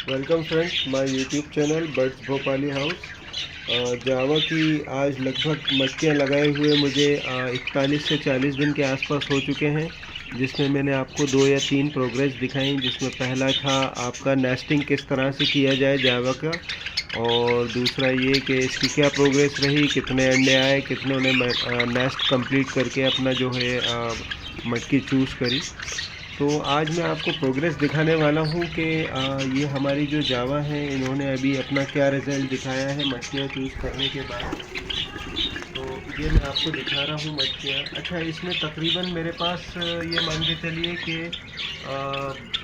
Welcome friends my YouTube channel birds Bhopali house. जावा की आज लगभग मक्खियाँ लगाए हुए मुझे 41 से 40 दिन के आसपास हो चुके हैं, जिसमें मैंने आपको 2 या 3 प्रोग्रेस दिखाई। जिसमें पहला था आपका नेस्टिंग किस तरह से किया जाए जावा का, और दूसरा ये कि इसकी क्या प्रोग्रेस रही, कितने अंडे आए, कितने उन्हें नेस्ट कंप्लीट करके अपना जो है मटकी चूज़ करी। तो आज मैं आपको प्रोग्रेस दिखाने वाला हूँ कि ये हमारी जो जावा है इन्होंने अभी अपना क्या रिज़ल्ट दिखाया है मटकियाँ चूज़ करने के बाद। तो ये मैं आपको दिखा रहा हूँ मटकियाँ। अच्छा, इसमें तकरीबन मेरे पास ये मान के चलिए कि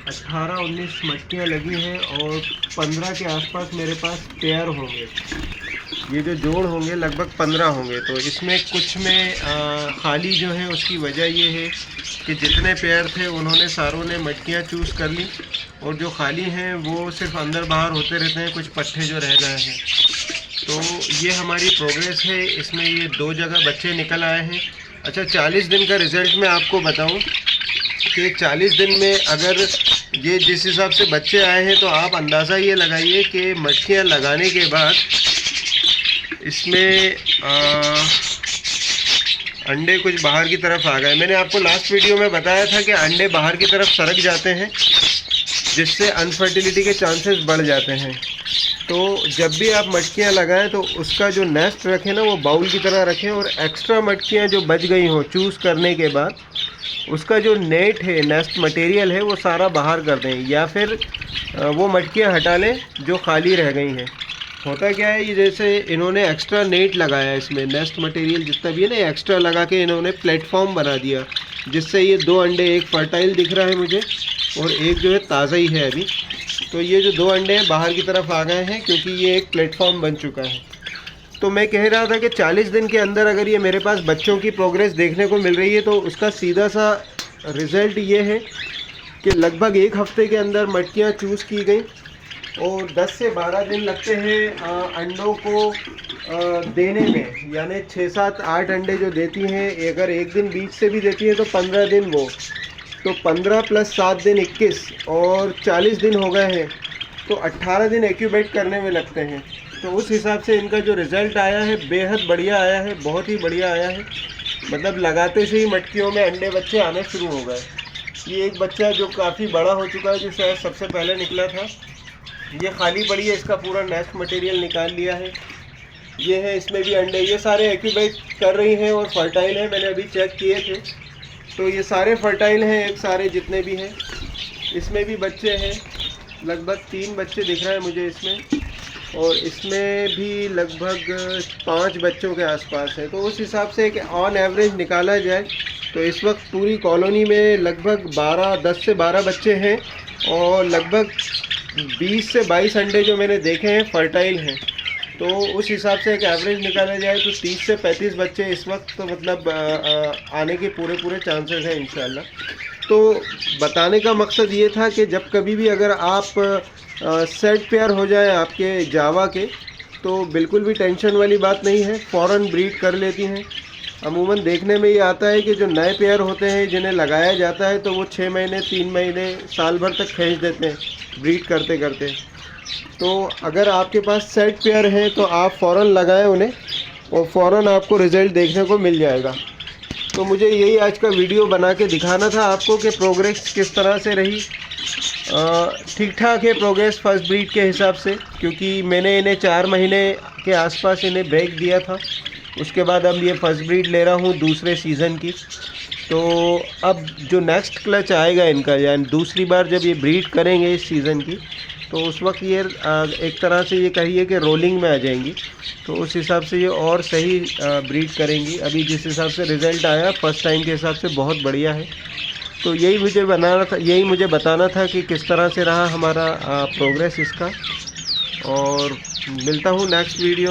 18-19 मटकियाँ लगी हैं और 15 के आसपास मेरे पास पेयर होंगे। ये जो जोड़ होंगे लगभग 15 होंगे। तो इसमें कुछ में खाली जो है उसकी वजह ये है कि जितने पेयर थे उन्होंने सारों ने मटकियाँ चूज़ कर ली, और जो खाली हैं वो सिर्फ अंदर बाहर होते रहते हैं, कुछ पट्टे जो रह गए हैं। तो ये हमारी प्रोग्रेस है। इसमें ये 2 जगह बच्चे निकल आए हैं। अच्छा, 40 दिन का रिज़ल्ट मैं आपको बताऊं कि 40 दिन में अगर ये जिस हिसाब से बच्चे आए हैं तो आप अंदाज़ा ये लगाइए कि मटकियाँ लगाने के बाद इसमें अंडे कुछ बाहर की तरफ आ गए। मैंने आपको लास्ट वीडियो में बताया था कि अंडे बाहर की तरफ सरक जाते हैं, जिससे अनफर्टिलिटी के चांसेस बढ़ जाते हैं। तो जब भी आप मटकियां लगाएं तो उसका जो नेस्ट रखें ना वो बाउल की तरह रखें, और एक्स्ट्रा मटकियां जो बच गई हों चूज़ करने के बाद उसका जो नेट है, नेस्ट मटेरियल है, वो सारा बाहर कर दें, या फिर वो मटकियां हटा लें जो खाली रह गई हैं। होता क्या है, ये जैसे इन्होंने एक्स्ट्रा नेट लगाया, इसमें नेस्ट मटेरियल जितना भी है ना एक्स्ट्रा लगा के इन्होंने प्लेटफॉर्म बना दिया, जिससे ये 2 अंडे, एक फर्टाइल दिख रहा है मुझे और एक जो है ताज़ा ही है अभी। तो ये जो 2 अंडे हैं बाहर की तरफ आ गए हैं, क्योंकि ये एक प्लेटफॉर्म बन चुका है। तो मैं कह रहा था कि 40 दिन के अंदर अगर ये मेरे पास बच्चों की प्रोग्रेस देखने को मिल रही है तो उसका सीधा सा रिज़ल्ट ये है कि लगभग 1 हफ्ते के अंदर मटकियाँ चूज़ की गई, और 10 से 12 दिन लगते हैं अंडों को देने में। यानी 6, 7, 8 अंडे जो देती हैं, अगर एक दिन बीच से भी देती हैं तो 15 दिन वो, तो 15 + 7 दिन 21, और 40 दिन हो गए हैं तो 18 दिन एक्यूबेट करने में लगते हैं। तो उस हिसाब से इनका जो रिज़ल्ट आया है बेहद बढ़िया आया है, बहुत ही बढ़िया आया है। मतलब लगाते से ही मटकियों में अंडे बच्चे आने शुरू हो गए। ये एक बच्चा जो काफ़ी बड़ा हो चुका है, जो शायद सबसे पहले निकला था, ये खाली पड़ी है, इसका पूरा नेस्ट मटेरियल निकाल लिया है। ये है, इसमें भी अंडे, ये सारे एक्यूबेट कर रही हैं और फर्टाइल हैं। मैंने अभी चेक किए थे तो ये सारे फर्टाइल हैं, एक सारे जितने भी हैं। इसमें भी बच्चे हैं, लगभग 3 बच्चे दिख रहे हैं मुझे इसमें, और इसमें भी लगभग 5 बच्चों के आसपास है। तो उस हिसाब से एक ऑन एवरेज निकाला जाए तो इस वक्त पूरी कॉलोनी में लगभग 10 से 12 बच्चे हैं, और लगभग 20 से 22 अंडे जो मैंने देखे हैं फर्टाइल हैं। तो उस हिसाब से एक एवरेज निकाला जाए तो 30 से 35 बच्चे इस वक्त तो मतलब आने के पूरे चांसेस हैं इंशाल्लाह। तो बताने का मकसद ये था कि जब कभी भी अगर आप सेट पेयर हो जाए आपके जावा के, तो बिल्कुल भी टेंशन वाली बात नहीं है, फ़ौरन ब्रीड कर लेती हैं। अमूमन देखने में ये आता है कि जो नए पेयर होते हैं जिन्हें लगाया जाता है तो वो 6 महीने, 3 महीने, साल भर तक खींच देते हैं ब्रीड करते करते। तो अगर आपके पास सेट पेयर हैं तो आप फ़ौरन लगाएं उन्हें, और फ़ौरन आपको रिज़ल्ट देखने को मिल जाएगा। तो मुझे यही आज का वीडियो बना के दिखाना था आपको कि प्रोग्रेस किस तरह से रही। ठीक ठाक है प्रोग्रेस फर्स्ट ब्रीड के हिसाब से, क्योंकि मैंने इन्हें 4 महीने के आसपास इन्हें ब्रेक दिया था। उसके बाद अब ये फर्स्ट ब्रीड ले रहा हूँ दूसरे सीज़न की। तो अब जो नेक्स्ट क्लच आएगा इनका, यानी दूसरी बार जब ये ब्रीड करेंगे इस सीज़न की, तो उस वक्त ये एक तरह से ये कहिए कि रोलिंग में आ जाएंगी। तो उस हिसाब से ये और सही ब्रीड करेंगी। अभी जिस हिसाब से रिज़ल्ट आया फर्स्ट टाइम के हिसाब से बहुत बढ़िया है। तो यही मुझे बताना था कि किस तरह से रहा हमारा प्रोग्रेस इसका, और मिलता हूँ नेक्स्ट वीडियो में।